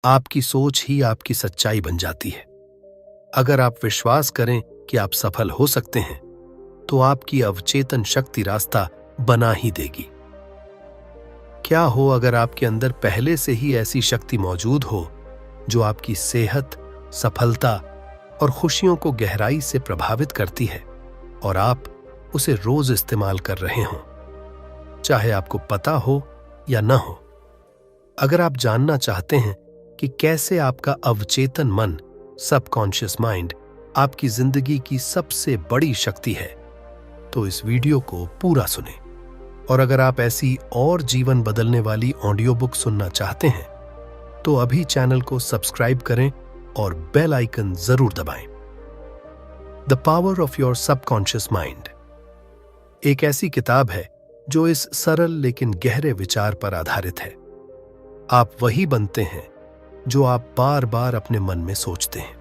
आपकी सोच ही आपकी सच्चाई बन जाती है। अगर आप विश्वास करें कि आप सफल हो सकते हैं, तो आपकी अवचेतन शक्ति रास्ता बना ही देगी। क्या हो अगर आपके अंदर पहले से ही ऐसी शक्ति मौजूद हो जो आपकी सेहत, सफलता और खुशियों को गहराई से प्रभावित करती है और आप उसे रोज इस्तेमाल कर रहे हों, चाहे आपको पता हो या न हो। अगर आप जानना चाहते हैं कि कैसे आपका अवचेतन मन, सबकॉन्शियस माइंड, आपकी जिंदगी की सबसे बड़ी शक्ति है, तो इस वीडियो को पूरा सुनें। और अगर आप ऐसी और जीवन बदलने वाली ऑडियो बुक सुनना चाहते हैं, तो अभी चैनल को सब्सक्राइब करें और बेल आइकन जरूर दबाएं। The power of your subconscious mind एक ऐसी किताब है जो इस सरल लेकिन गहरे विचार पर आधारित है। आप वही बनते हैं जो आप बार बार अपने मन में सोचते हैं।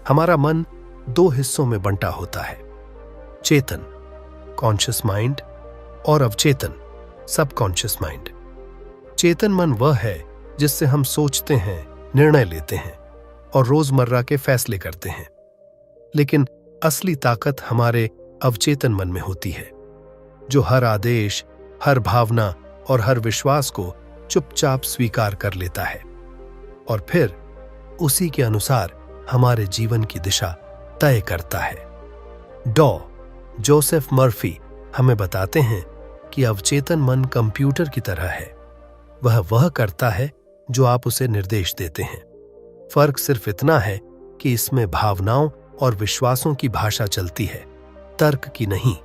हमारा मन दो हिस्सों में बंटा होता है, चेतन कॉन्शियस माइंड और अवचेतन सबकॉन्शियस माइंड। चेतन मन वह है जिससे हम सोचते हैं, निर्णय लेते हैं और रोजमर्रा के फैसले करते हैं। लेकिन असली ताकत हमारे अवचेतन मन में होती है, जो हर आदेश, हर भावना और हर विश्वास को चुपचाप स्वीकार कर लेता है और फिर उसी के अनुसार हमारे जीवन की दिशा तय करता है। जोसेफ मर्फी हमें बताते हैं कि अवचेतन मन कंप्यूटर की तरह है। वह करता है जो आप उसे निर्देश देते हैं। फर्क सिर्फ इतना है कि इसमें भावनाओं और विश्वासों की भाषा चलती है, तर्क की नहीं।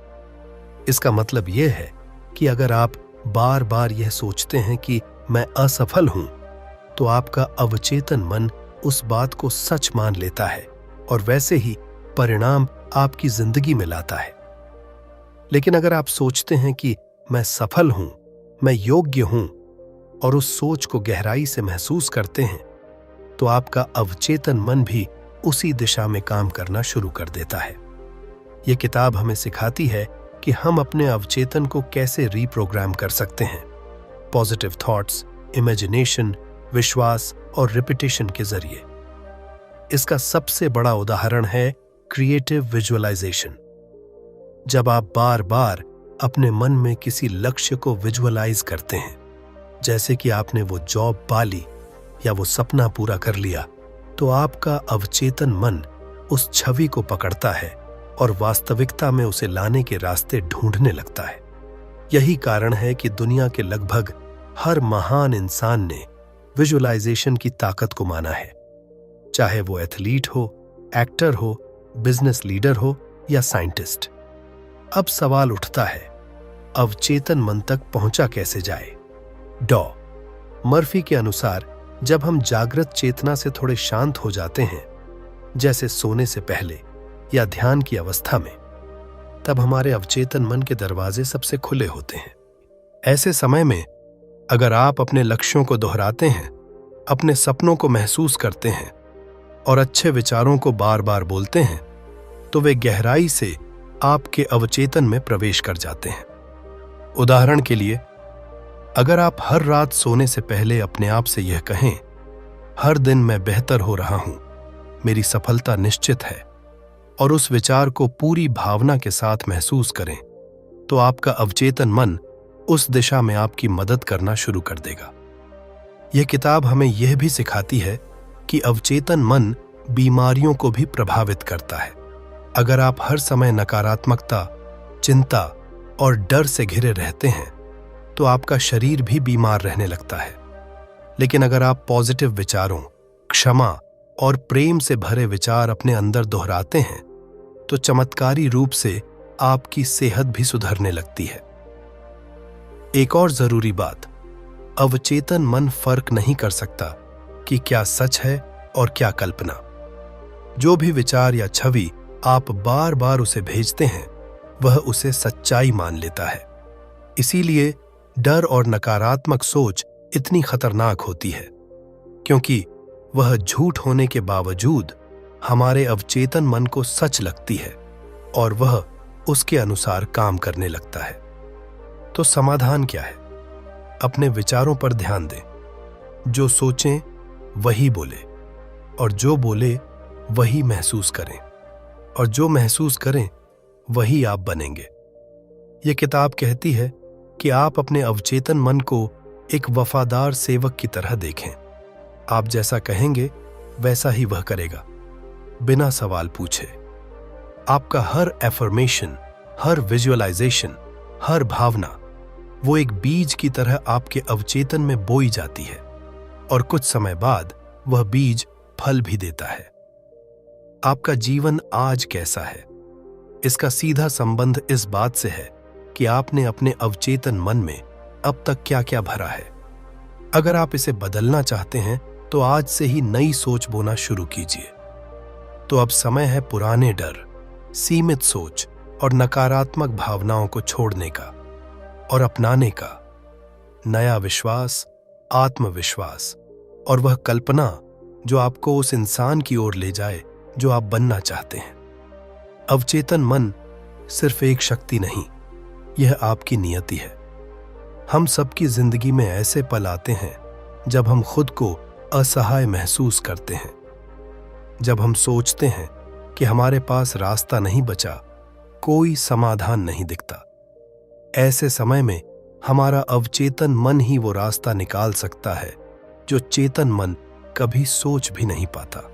इसका मतलब यह है कि अगर आप बार बार यह सोचते हैं कि मैं असफल हूं, तो आपका अवचेतन मन उस बात को सच मान लेता है और वैसे ही परिणाम आपकी जिंदगी में लाता है। लेकिन अगर आप सोचते हैं कि मैं सफल हूं, मैं योग्य हूं और उस सोच को गहराई से महसूस करते हैं, तो आपका अवचेतन मन भी उसी दिशा में काम करना शुरू कर देता है। यह किताब हमें सिखाती है कि हम अपने अवचेतन को कैसे रीप्रोग्राम कर सकते हैं, पॉजिटिव थॉट्स, इमेजिनेशन, विश्वास और रिपीटेशन के जरिए। इसका सबसे बड़ा उदाहरण है क्रिएटिव विजुअलाइजेशन। जब आप बार बार अपने मन में किसी लक्ष्य को विजुअलाइज करते हैं, जैसे कि आपने वो जॉब पा ली या वो सपना पूरा कर लिया, तो आपका अवचेतन मन उस छवि को पकड़ता है और वास्तविकता में उसे लाने के रास्ते ढूंढने लगता है। यही कारण है कि दुनिया के लगभग हर महान इंसान ने विजुअलाइजेशन की ताकत को माना है, चाहे वो एथलीट हो, एक्टर हो, बिजनेस लीडर हो या साइंटिस्ट। अब सवाल उठता है, अवचेतन मन तक पहुंचा कैसे जाए? मर्फी के अनुसार जब हम जागृत चेतना से थोड़े शांत हो जाते हैं, जैसे सोने से पहले या ध्यान की अवस्था में, तब हमारे अवचेतन मन के दरवाजे सबसे खुले होते हैं। ऐसे समय में अगर आप अपने लक्ष्यों को दोहराते हैं, अपने सपनों को महसूस करते हैं और अच्छे विचारों को बार बार बोलते हैं, तो वे गहराई से आपके अवचेतन में प्रवेश कर जाते हैं। उदाहरण के लिए, अगर आप हर रात सोने से पहले अपने आप से यह कहें, हर दिन मैं बेहतर हो रहा हूं, मेरी सफलता निश्चित है, और उस विचार को पूरी भावना के साथ महसूस करें, तो आपका अवचेतन मन उस दिशा में आपकी मदद करना शुरू कर देगा। यह किताब हमें यह भी सिखाती है कि अवचेतन मन बीमारियों को भी प्रभावित करता है। अगर आप हर समय नकारात्मकता, चिंता और डर से घिरे रहते हैं, तो आपका शरीर भी बीमार रहने लगता है। लेकिन अगर आप पॉजिटिव विचारों, क्षमा और प्रेम से भरे विचार अपने अंदर दोहराते हैं, तो चमत्कारी रूप से आपकी सेहत भी सुधरने लगती है। एक और जरूरी बात, अवचेतन मन फर्क नहीं कर सकता कि क्या सच है और क्या कल्पना। जो भी विचार या छवि आप बार बार उसे भेजते हैं, वह उसे सच्चाई मान लेता है। इसीलिए डर और नकारात्मक सोच इतनी खतरनाक होती है, क्योंकि वह झूठ होने के बावजूद हमारे अवचेतन मन को सच लगती है और वह उसके अनुसार काम करने लगता है। तो समाधान क्या है? अपने विचारों पर ध्यान दें। जो सोचें वही बोले, और जो बोले वही महसूस करें, और जो महसूस करें वही आप बनेंगे। यह किताब कहती है कि आप अपने अवचेतन मन को एक वफादार सेवक की तरह देखें। आप जैसा कहेंगे वैसा ही वह करेगा, बिना सवाल पूछे। आपका हर एफर्मेशन, हर विजुअलाइजेशन, हर भावना वो एक बीज की तरह आपके अवचेतन में बोई जाती है, और कुछ समय बाद वह बीज फल भी देता है। आपका जीवन आज कैसा है, इसका सीधा संबंध इस बात से है कि आपने अपने अवचेतन मन में अब तक क्या क्या भरा है। अगर आप इसे बदलना चाहते हैं तो आज से ही नई सोच बोना शुरू कीजिए। तो अब समय है पुराने डर, सीमित सोच और नकारात्मक भावनाओं को छोड़ने का और अपनाने का नया विश्वास, आत्मविश्वास और वह कल्पना जो आपको उस इंसान की ओर ले जाए जो आप बनना चाहते हैं। अवचेतन मन सिर्फ एक शक्ति नहीं, यह आपकी नियति है। हम सबकी जिंदगी में ऐसे पल आते हैं जब हम खुद को असहाय महसूस करते हैं, जब हम सोचते हैं कि हमारे पास रास्ता नहीं बचा, कोई समाधान नहीं दिखता। ऐसे समय में हमारा अवचेतन मन ही वो रास्ता निकाल सकता है जो चेतन मन कभी सोच भी नहीं पाता।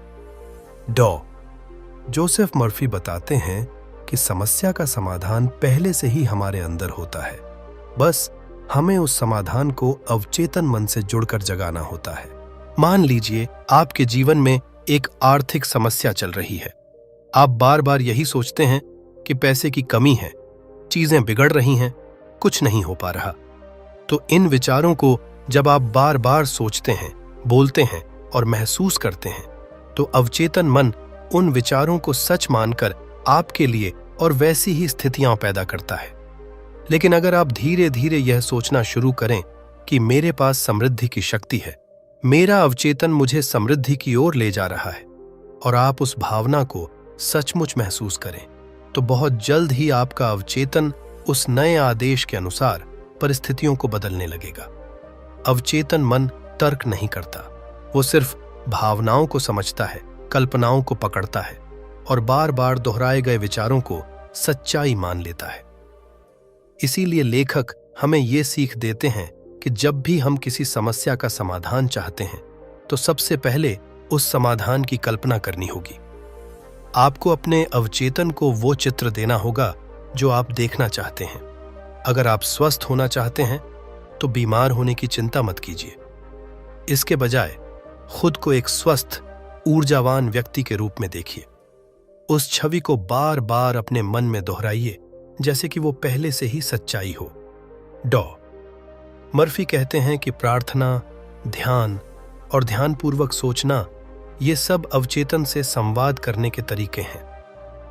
जोसेफ मर्फी बताते हैं कि समस्या का समाधान पहले से ही हमारे अंदर होता है, बस हमें उस समाधान को अवचेतन मन से जुड़कर जगाना होता है। मान लीजिए आपके जीवन में एक आर्थिक समस्या चल रही है। आप बार बार यही सोचते हैं कि पैसे की कमी है, चीजें बिगड़ रही हैं, कुछ नहीं हो पा रहा। तो इन विचारों को जब आप बार बार सोचते हैं, बोलते हैं और महसूस करते हैं, तो अवचेतन मन उन विचारों को सच मानकर आपके लिए और वैसी ही स्थितियां पैदा करता है। लेकिन अगर आप धीरे धीरे यह सोचना शुरू करें कि मेरे पास समृद्धि की शक्ति है, मेरा अवचेतन मुझे समृद्धि की ओर ले जा रहा है, और आप उस भावना को सचमुच महसूस करें, तो बहुत जल्द ही आपका अवचेतन उस नए आदेश के अनुसार परिस्थितियों को बदलने लगेगा। अवचेतन मन तर्क नहीं करता, वो सिर्फ भावनाओं को समझता है, कल्पनाओं को पकड़ता है और बार बार दोहराए गए विचारों को सच्चाई मान लेता है। इसीलिए लेखक हमें ये सीख देते हैं कि जब भी हम किसी समस्या का समाधान चाहते हैं तो सबसे पहले उस समाधान की कल्पना करनी होगी। आपको अपने अवचेतन को वो चित्र देना होगा जो आप देखना चाहते हैं। अगर आप स्वस्थ होना चाहते हैं तो बीमार होने की चिंता मत कीजिए। इसके बजाय खुद को एक स्वस्थ, ऊर्जावान व्यक्ति के रूप में देखिए। उस छवि को बार बार अपने मन में दोहराइए जैसे कि वो पहले से ही सच्चाई हो। मर्फी कहते हैं कि प्रार्थना, ध्यान और ध्यानपूर्वक सोचना ये सब अवचेतन से संवाद करने के तरीके हैं।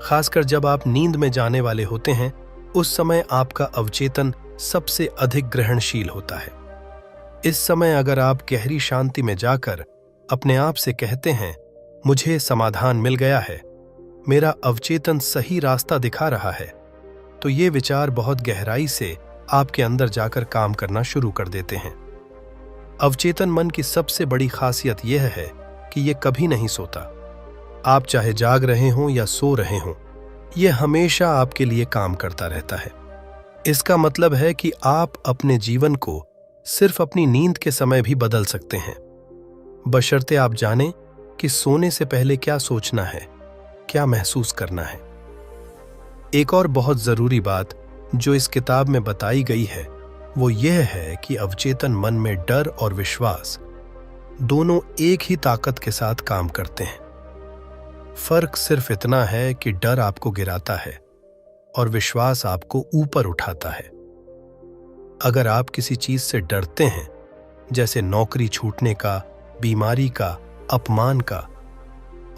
खासकर जब आप नींद में जाने वाले होते हैं, उस समय आपका अवचेतन सबसे अधिक ग्रहणशील होता है। इस समय अगर आप गहरी शांति में जाकर अपने आप से कहते हैं, मुझे समाधान मिल गया है, मेरा अवचेतन सही रास्ता दिखा रहा है, तो ये विचार बहुत गहराई से आपके अंदर जाकर काम करना शुरू कर देते हैं। अवचेतन मन की सबसे बड़ी खासियत यह है कि ये कभी नहीं सोता। आप चाहे जाग रहे हों या सो रहे हों, यह हमेशा आपके लिए काम करता रहता है। इसका मतलब है कि आप अपने जीवन को सिर्फ अपनी नींद के समय भी बदल सकते हैं, बशर्ते आप जानें कि सोने से पहले क्या सोचना है, क्या महसूस करना है। एक और बहुत जरूरी बात जो इस किताब में बताई गई है वो यह है कि अवचेतन मन में डर और विश्वास दोनों एक ही ताकत के साथ काम करते हैं। फर्क सिर्फ इतना है कि डर आपको गिराता है और विश्वास आपको ऊपर उठाता है। अगर आप किसी चीज से डरते हैं, जैसे नौकरी छूटने का, बीमारी का, अपमान का,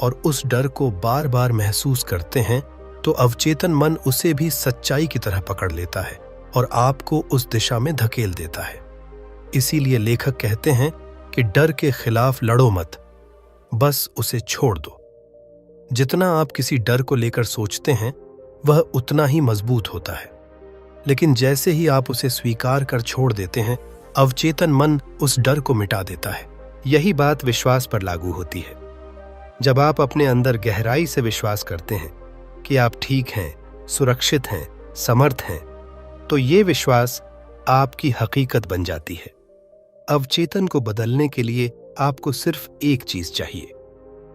और उस डर को बार बार महसूस करते हैं, तो अवचेतन मन उसे भी सच्चाई की तरह पकड़ लेता है और आपको उस दिशा में धकेल देता है। इसीलिए लेखक कहते हैं कि डर के खिलाफ लड़ो मत, बस उसे छोड़ दो। जितना आप किसी डर को लेकर सोचते हैं वह उतना ही मजबूत होता है, लेकिन जैसे ही आप उसे स्वीकार कर छोड़ देते हैं, अवचेतन मन उस डर को मिटा देता है यही बात विश्वास पर लागू होती है। जब आप अपने अंदर गहराई से विश्वास करते हैं कि आप ठीक हैं, सुरक्षित हैं, समर्थ हैं, तो ये विश्वास आपकी हकीकत बन जाती है। अवचेतन को बदलने के लिए आपको सिर्फ एक चीज चाहिए,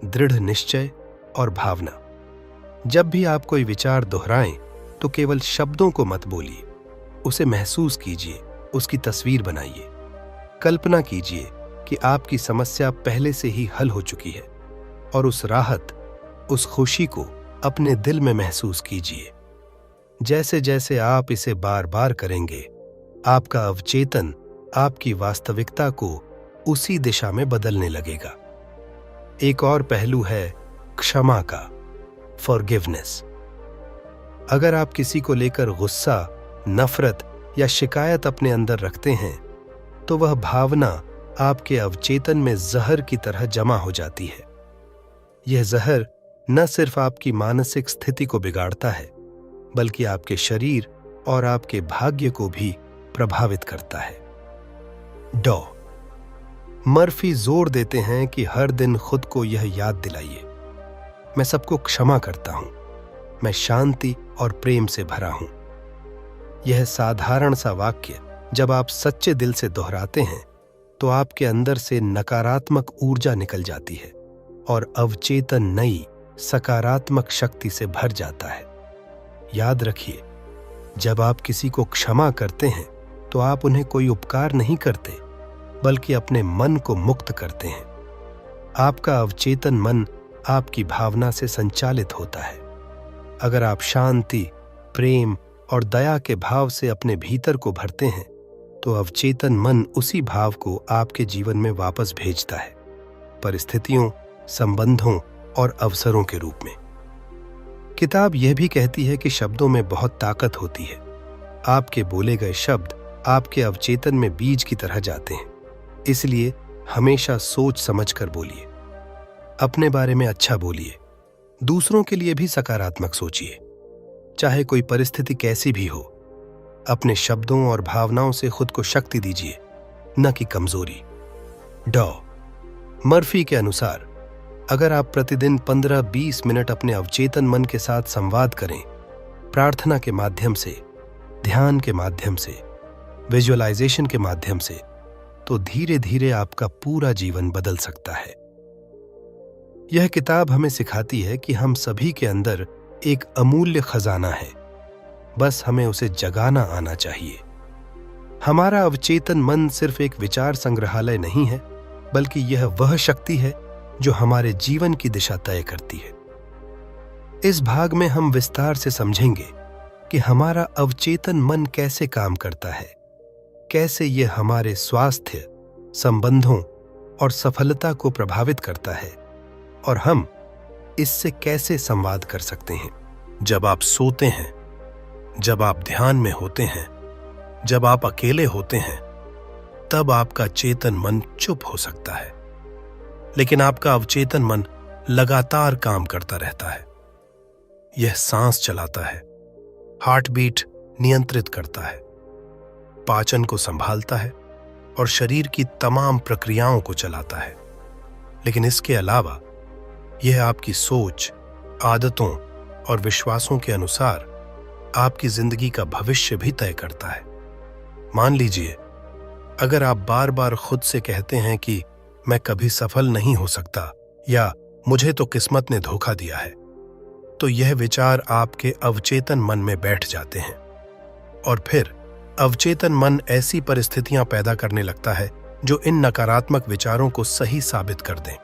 दृढ़ निश्चय और भावना। जब भी आप कोई विचार दोहराएं तो केवल शब्दों को मत बोलिए, उसे महसूस कीजिए, उसकी तस्वीर बनाइए। कल्पना कीजिए कि आपकी समस्या पहले से ही हल हो चुकी है और उस राहत, उस खुशी को अपने दिल में महसूस कीजिए। जैसे जैसे आप इसे बार बार करेंगे, आपका अवचेतन आपकी वास्तविकता को उसी दिशा में बदलने लगेगा। एक और पहलू है क्षमा का, फॉरगिवनेस। अगर आप किसी को लेकर गुस्सा, नफरत या शिकायत अपने अंदर रखते हैं, तो वह भावना आपके अवचेतन में जहर की तरह जमा हो जाती है। यह जहर न सिर्फ आपकी मानसिक स्थिति को बिगाड़ता है, बल्कि आपके शरीर और आपके भाग्य को भी प्रभावित करता है। डॉ मर्फी जोर देते हैं कि हर दिन खुद को यह याद दिलाइए, मैं सबको क्षमा करता हूं, मैं शांति और प्रेम से भरा हूं। यह साधारण सा वाक्य जब आप सच्चे दिल से दोहराते हैं तो आपके अंदर से नकारात्मक ऊर्जा निकल जाती है और अवचेतन नई सकारात्मक शक्ति से भर जाता है। याद रखिए, जब आप किसी को क्षमा करते हैं तो आप उन्हें कोई उपकार नहीं करते, बल्कि अपने मन को मुक्त करते हैं। आपका अवचेतन मन आपकी भावना से संचालित होता है। अगर आप शांति, प्रेम और दया के भाव से अपने भीतर को भरते हैं, तो अवचेतन मन उसी भाव को आपके जीवन में वापस भेजता है, परिस्थितियों, संबंधों और अवसरों के रूप में। किताब यह भी कहती है कि शब्दों में बहुत ताकत होती है। आपके बोले गए शब्द आपके अवचेतन में बीज की तरह जाते हैं। इसलिए हमेशा सोच समझकर बोलिए, अपने बारे में अच्छा बोलिए, दूसरों के लिए भी सकारात्मक सोचिए। चाहे कोई परिस्थिति कैसी भी हो, अपने शब्दों और भावनाओं से खुद को शक्ति दीजिए, न कि कमजोरी। डॉ मर्फी के अनुसार अगर आप प्रतिदिन 15-20 मिनट अपने अवचेतन मन के साथ संवाद करें, प्रार्थना के माध्यम से, ध्यान के माध्यम से, विजुअलाइजेशन के माध्यम से, तो धीरे धीरे आपका पूरा जीवन बदल सकता है। यह किताब हमें सिखाती है कि हम सभी के अंदर एक अमूल्य खजाना है, बस हमें उसे जगाना आना चाहिए। हमारा अवचेतन मन सिर्फ एक विचार संग्रहालय नहीं है, बल्कि यह वह शक्ति है जो हमारे जीवन की दिशा तय करती है। इस भाग में हम विस्तार से समझेंगे कि हमारा अवचेतन मन कैसे काम करता है, कैसे यह हमारे स्वास्थ्य, संबंधों और सफलता को प्रभावित करता है, और हम इससे कैसे संवाद कर सकते हैं। जब आप सोते हैं, जब आप ध्यान में होते हैं, जब आप अकेले होते हैं, तब आपका चेतन मन चुप हो सकता है, लेकिन आपका अवचेतन मन लगातार काम करता रहता है। यह सांस चलाता है, हार्ट बीट नियंत्रित करता है, पाचन को संभालता है और शरीर की तमाम प्रक्रियाओं को चलाता है। लेकिन इसके अलावा यह आपकी सोच, आदतों और विश्वासों के अनुसार आपकी जिंदगी का भविष्य भी तय करता है। मान लीजिए, अगर आप बार बार खुद से कहते हैं कि मैं कभी सफल नहीं हो सकता या मुझे तो किस्मत ने धोखा दिया है, तो यह विचार आपके अवचेतन मन में बैठ जाते हैं और फिर अवचेतन मन ऐसी परिस्थितियां पैदा करने लगता है जो इन नकारात्मक विचारों को सही साबित कर दें।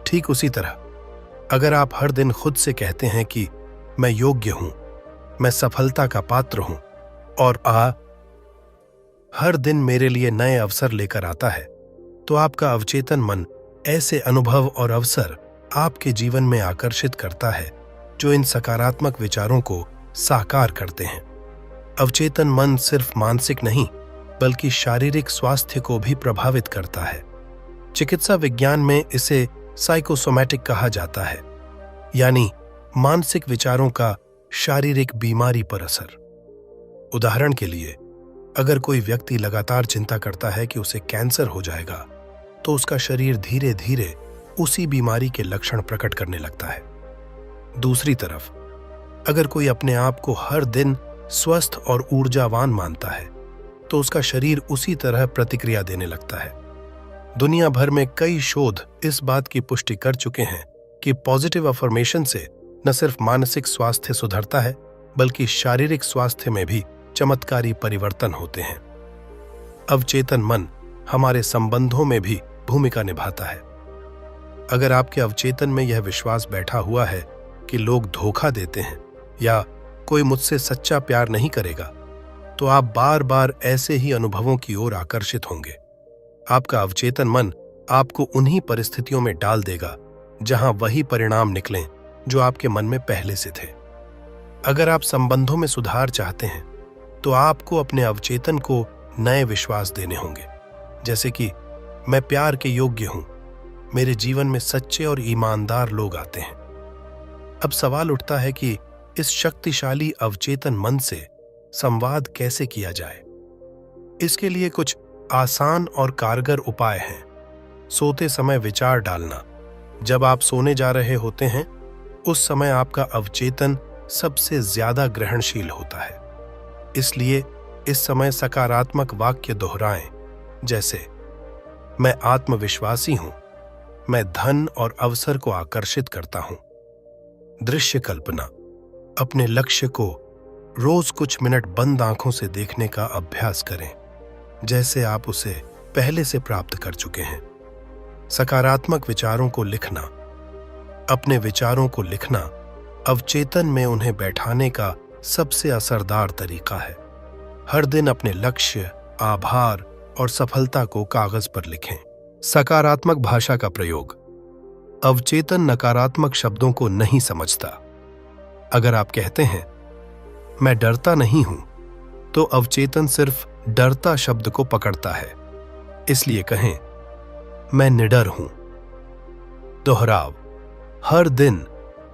ठीक उसी तरह अगर आप हर दिन खुद से कहते हैं कि मैं योग्य हूं, मैं सफलता का पात्र हूं और हर दिन मेरे लिए नए अवसर लेकर आता है, तो आपका अवचेतन मन ऐसे अनुभव और अवसर आपके जीवन में आकर्षित करता है जो इन सकारात्मक विचारों को साकार करते हैं। अवचेतन मन सिर्फ मानसिक नहीं, बल्कि शारीरिक स्वास्थ्य को भी प्रभावित करता है। चिकित्सा विज्ञान में इसे साइकोसोमैटिक कहा जाता है, यानी मानसिक विचारों का शारीरिक बीमारी पर असर। उदाहरण के लिए, अगर कोई व्यक्ति लगातार चिंता करता है कि उसे कैंसर हो जाएगा तो उसका शरीर धीरे धीरे उसी बीमारी के लक्षण प्रकट करने लगता है। दूसरी तरफ अगर कोई अपने आप को हर दिन स्वस्थ और ऊर्जावान मानता है तो उसका शरीर उसी तरह प्रतिक्रिया देने लगता है। दुनिया भर में कई शोध इस बात की पुष्टि कर चुके हैं कि पॉजिटिव अफर्मेशन से न सिर्फ मानसिक स्वास्थ्य सुधरता है बल्कि शारीरिक स्वास्थ्य में भी चमत्कारी परिवर्तन होते हैं। अवचेतन मन हमारे संबंधों में भी भूमिका निभाता है। अगर आपके अवचेतन में यह विश्वास बैठा हुआ है कि लोग धोखा देते हैं या कोई मुझसे सच्चा प्यार नहीं करेगा, तो आप बार बार ऐसे ही अनुभवों की ओर आकर्षित होंगे। आपका अवचेतन मन आपको उन्हीं परिस्थितियों में डाल देगा जहां वही परिणाम निकलें जो आपके मन में पहले से थे। अगर आप संबंधों में सुधार चाहते हैं तो आपको अपने अवचेतन को नए विश्वास देने होंगे, जैसे कि मैं प्यार के योग्य हूं, मेरे जीवन में सच्चे और ईमानदार लोग आते हैं। अब सवाल उठता है कि इस शक्तिशाली अवचेतन मन से संवाद कैसे किया जाए। इसके लिए कुछ आसान और कारगर उपाय हैं। सोते समय विचार डालना। जब आप सोने जा रहे होते हैं उस समय आपका अवचेतन सबसे ज्यादा ग्रहणशील होता है, इसलिए इस समय सकारात्मक वाक्य दोहराएं, जैसे मैं आत्मविश्वासी हूं, मैं धन और अवसर को आकर्षित करता हूं। दृश्य कल्पना। अपने लक्ष्य को रोज कुछ मिनट बंद आंखों से देखने का अभ्यास करें, जैसे आप उसे पहले से प्राप्त कर चुके हैं। सकारात्मक विचारों को लिखना। अपने विचारों को लिखना अवचेतन में उन्हें बैठाने का सबसे असरदार तरीका है। हर दिन अपने लक्ष्य, आभार और सफलता को कागज पर लिखें। सकारात्मक भाषा का प्रयोग। अवचेतन नकारात्मक शब्दों को नहीं समझता। अगर आप कहते हैं मैं डरता नहीं हूं, तो अवचेतन सिर्फ डरता शब्द को पकड़ता है, इसलिए कहें मैं निडर हूं। दोहराव। हर दिन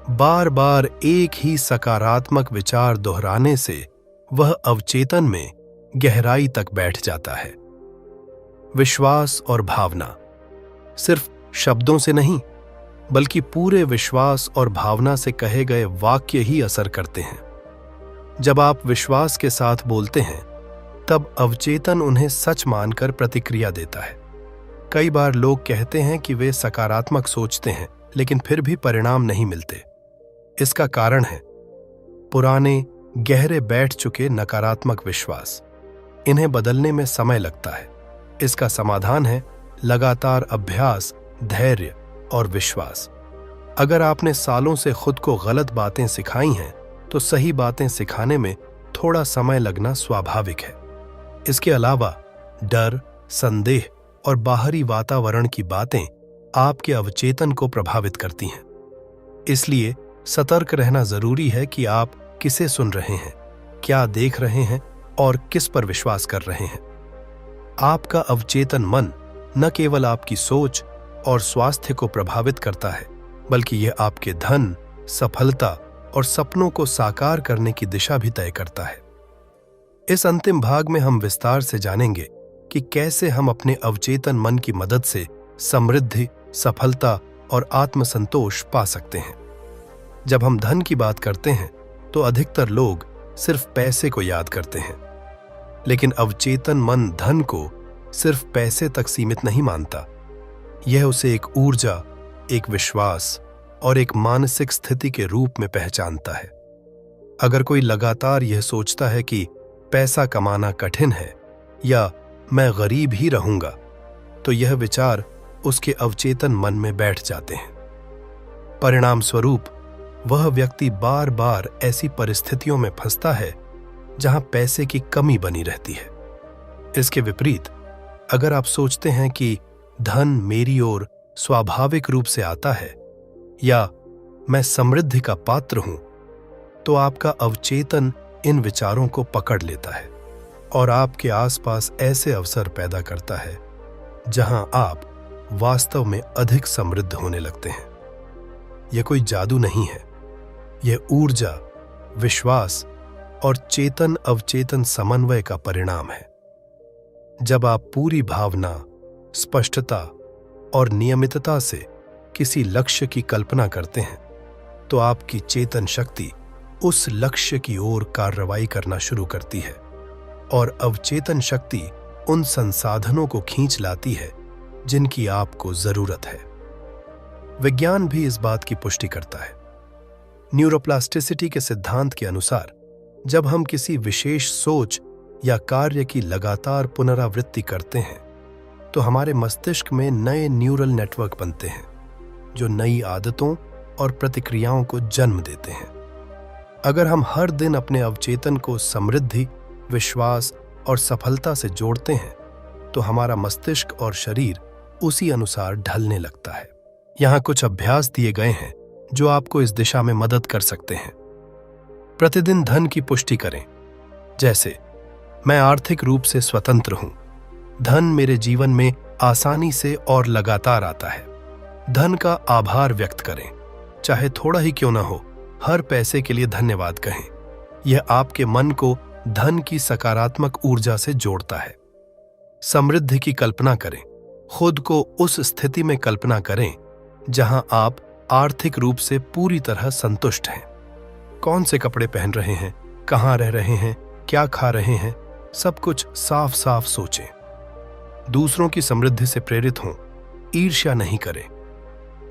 बार बार एक ही सकारात्मक विचार दोहराने से वह अवचेतन में गहराई तक बैठ जाता है। विश्वास और भावना। सिर्फ शब्दों से नहीं बल्कि पूरे विश्वास और भावना से कहे गए वाक्य ही असर करते हैं। जब आप विश्वास के साथ बोलते हैं तब अवचेतन उन्हें सच मानकर प्रतिक्रिया देता है। कई बार लोग कहते हैं कि वे सकारात्मक सोचते हैं लेकिन फिर भी परिणाम नहीं मिलते। इसका कारण है पुराने गहरे बैठ चुके नकारात्मक विश्वास। इन्हें बदलने में समय लगता है। इसका समाधान है लगातार अभ्यास, धैर्य और विश्वास। अगर आपने सालों से खुद को गलत बातें सिखाई हैं तो सही बातें सिखाने में थोड़ा समय लगना स्वाभाविक है। इसके अलावा डर, संदेह और बाहरी वातावरण की बातें आपके अवचेतन को प्रभावित करती हैं। इसलिए सतर्क रहना जरूरी है कि आप किसे सुन रहे हैं, क्या देख रहे हैं और किस पर विश्वास कर रहे हैं। आपका अवचेतन मन न केवल आपकी सोच और स्वास्थ्य को प्रभावित करता है बल्कि यह आपके धन, सफलता और सपनों को साकार करने की दिशा भी तय करता है। इस अंतिम भाग में हम विस्तार से जानेंगे कि कैसे हम अपने अवचेतन मन की मदद से समृद्धि, सफलता और आत्मसंतोष पा सकते हैं। जब हम धन की बात करते हैं तो अधिकतर लोग सिर्फ पैसे को याद करते हैं, लेकिन अवचेतन मन धन को सिर्फ पैसे तक सीमित नहीं मानता। यह उसे एक ऊर्जा, एक विश्वास और एक मानसिक स्थिति के रूप में पहचानता है। अगर कोई लगातार यह सोचता है कि पैसा कमाना कठिन है या मैं गरीब ही रहूंगा, तो यह विचार उसके अवचेतन मन में बैठ जाते हैं। परिणाम स्वरूप वह व्यक्ति बार बार ऐसी परिस्थितियों में फंसता है जहां पैसे की कमी बनी रहती है। इसके विपरीत, अगर आप सोचते हैं कि धन मेरी ओर स्वाभाविक रूप से आता है या मैं समृद्धि का पात्र हूं, तो आपका अवचेतन इन विचारों को पकड़ लेता है और आपके आसपास ऐसे अवसर पैदा करता है जहां आप वास्तव में अधिक समृद्ध होने लगते हैं। यह कोई जादू नहीं है, यह ऊर्जा, विश्वास और चेतन अवचेतन समन्वय का परिणाम है। जब आप पूरी भावना, स्पष्टता और नियमितता से किसी लक्ष्य की कल्पना करते हैं तो आपकी चेतन शक्ति उस लक्ष्य की ओर कार्रवाई करना शुरू करती है और अवचेतन शक्ति उन संसाधनों को खींच लाती है जिनकी आपको जरूरत है। विज्ञान भी इस बात की पुष्टि करता है। न्यूरोप्लास्टिसिटी के सिद्धांत के अनुसार जब हम किसी विशेष सोच या कार्य की लगातार पुनरावृत्ति करते हैं तो हमारे मस्तिष्क में नए न्यूरल नेटवर्क बनते हैं जो नई आदतों और प्रतिक्रियाओं को जन्म देते हैं। अगर हम हर दिन अपने अवचेतन को समृद्धि, विश्वास और सफलता से जोड़ते हैं तो हमारा मस्तिष्क और शरीर उसी अनुसार ढलने लगता है। यहाँ कुछ अभ्यास दिए गए हैं जो आपको इस दिशा में मदद कर सकते हैं। प्रतिदिन धन की पुष्टि करें, जैसे मैं आर्थिक रूप से स्वतंत्र हूं। धन मेरे जीवन में आसानी से और लगातार आता है। धन का आभार व्यक्त करें, चाहे थोड़ा ही क्यों ना हो। हर पैसे के लिए धन्यवाद कहें। यह आपके मन को धन की सकारात्मक ऊर्जा से जोड़ता है। समृद्धि की कल्पना करें। खुद को उस स्थिति में कल्पना करें जहां आप आर्थिक रूप से पूरी तरह संतुष्ट हैं। कौन से कपड़े पहन रहे हैं, कहां रह रहे हैं, क्या खा रहे हैं, सब कुछ साफ साफ सोचें। दूसरों की समृद्धि से प्रेरित हों, ईर्ष्या नहीं करें।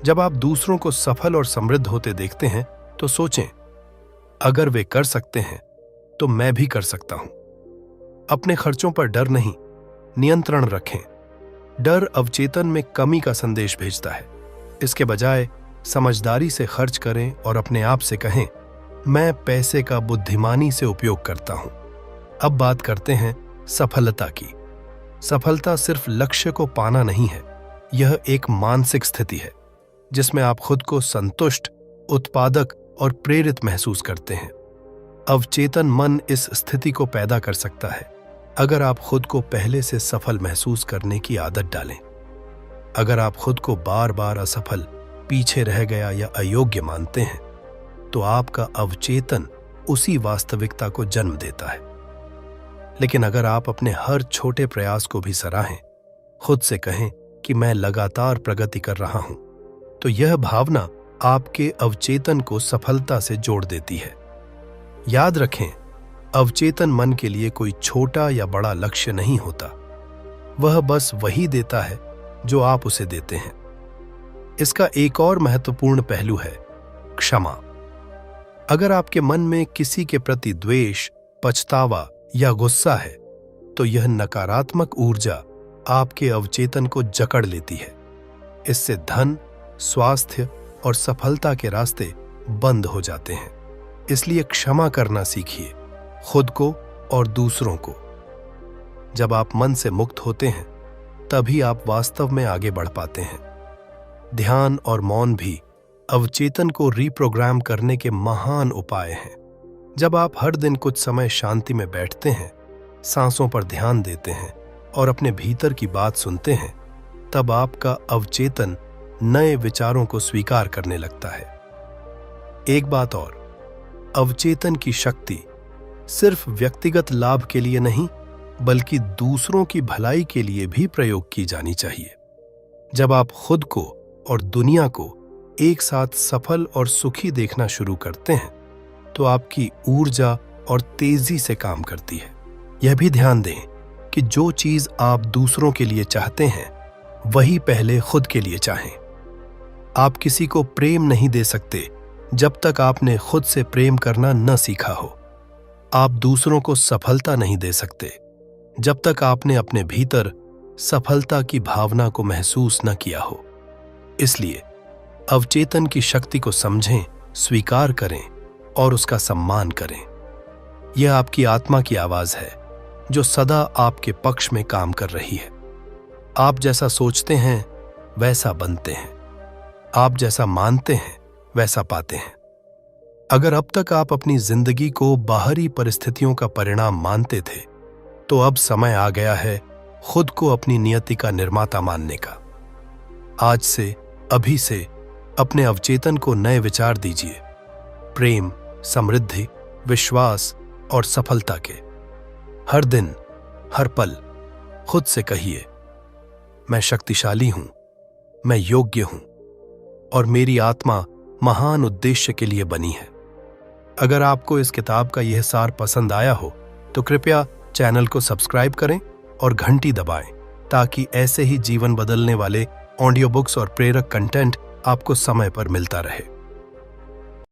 जब आप दूसरों को सफल और समृद्ध होते देखते हैं तो सोचें, अगर वे कर सकते हैं तो मैं भी कर सकता हूं। अपने खर्चों पर डर नहीं, नियंत्रण रखें। डर अवचेतन में कमी का संदेश भेजता है। इसके बजाय समझदारी से खर्च करें और अपने आप से कहें, मैं पैसे का बुद्धिमानी से उपयोग करता हूं। अब बात करते हैं सफलता की। सफलता सिर्फ लक्ष्य को पाना नहीं है, यह एक मानसिक स्थिति है जिसमें आप खुद को संतुष्ट, उत्पादक और प्रेरित महसूस करते हैं। अवचेतन मन इस स्थिति को पैदा कर सकता है अगर आप खुद को पहले से सफल महसूस करने की आदत डालें। अगर आप खुद को बार बार असफल, पीछे रह गया या अयोग्य मानते हैं तो आपका अवचेतन उसी वास्तविकता को जन्म देता है। लेकिन अगर आप अपने हर छोटे प्रयास को भी सराहें, खुद से कहें कि मैं लगातार प्रगति कर रहा हूं, तो यह भावना आपके अवचेतन को सफलता से जोड़ देती है। याद रखें, अवचेतन मन के लिए कोई छोटा या बड़ा लक्ष्य नहीं होता। वह बस वही देता है जो आप उसे देते हैं। इसका एक और महत्वपूर्ण पहलू है क्षमा। अगर आपके मन में किसी के प्रति द्वेष, पछतावा या गुस्सा है तो यह नकारात्मक ऊर्जा आपके अवचेतन को जकड़ लेती है। इससे धन, स्वास्थ्य और सफलता के रास्ते बंद हो जाते हैं। इसलिए क्षमा करना सीखिए, खुद को और दूसरों को। जब आप मन से मुक्त होते हैं तभी आप वास्तव में आगे बढ़ पाते हैं। ध्यान और मौन भी अवचेतन को रीप्रोग्राम करने के महान उपाय हैं। जब आप हर दिन कुछ समय शांति में बैठते हैं, सांसों पर ध्यान देते हैं और अपने भीतर की बात सुनते हैं, तब आपका अवचेतन नए विचारों को स्वीकार करने लगता है। एक बात और, अवचेतन की शक्ति सिर्फ व्यक्तिगत लाभ के लिए नहीं बल्कि दूसरों की भलाई के लिए भी प्रयोग की जानी चाहिए। जब आप खुद को और दुनिया को एक साथ सफल और सुखी देखना शुरू करते हैं तो आपकी ऊर्जा और तेजी से काम करती है। यह भी ध्यान दें कि जो चीज आप दूसरों के लिए चाहते हैं वही पहले खुद के लिए चाहें। आप किसी को प्रेम नहीं दे सकते जब तक आपने खुद से प्रेम करना न सीखा हो। आप दूसरों को सफलता नहीं दे सकते जब तक आपने अपने भीतर सफलता की भावना को महसूस न किया हो। इसलिए अवचेतन की शक्ति को समझें, स्वीकार करें और उसका सम्मान करें। यह आपकी आत्मा की आवाज है जो सदा आपके पक्ष में काम कर रही है। आप जैसा सोचते हैं वैसा बनते हैं, आप जैसा मानते हैं वैसा पाते हैं। अगर अब तक आप अपनी जिंदगी को बाहरी परिस्थितियों का परिणाम मानते थे तो अब समय आ गया है खुद को अपनी नियति का निर्माता मानने का। आज से, अभी से अपने अवचेतन को नए विचार दीजिए, प्रेम, समृद्धि, विश्वास और सफलता के। हर दिन, हर पल खुद से कहिए, मैं शक्तिशाली हूं, मैं योग्य हूं और मेरी आत्मा महान उद्देश्य के लिए बनी है। अगर आपको इस किताब का यह सार पसंद आया हो तो कृपया चैनल को सब्सक्राइब करें और घंटी दबाएं ताकि ऐसे ही जीवन बदलने वाले ऑडियो बुक्स और प्रेरक कंटेंट आपको समय पर मिलता रहे।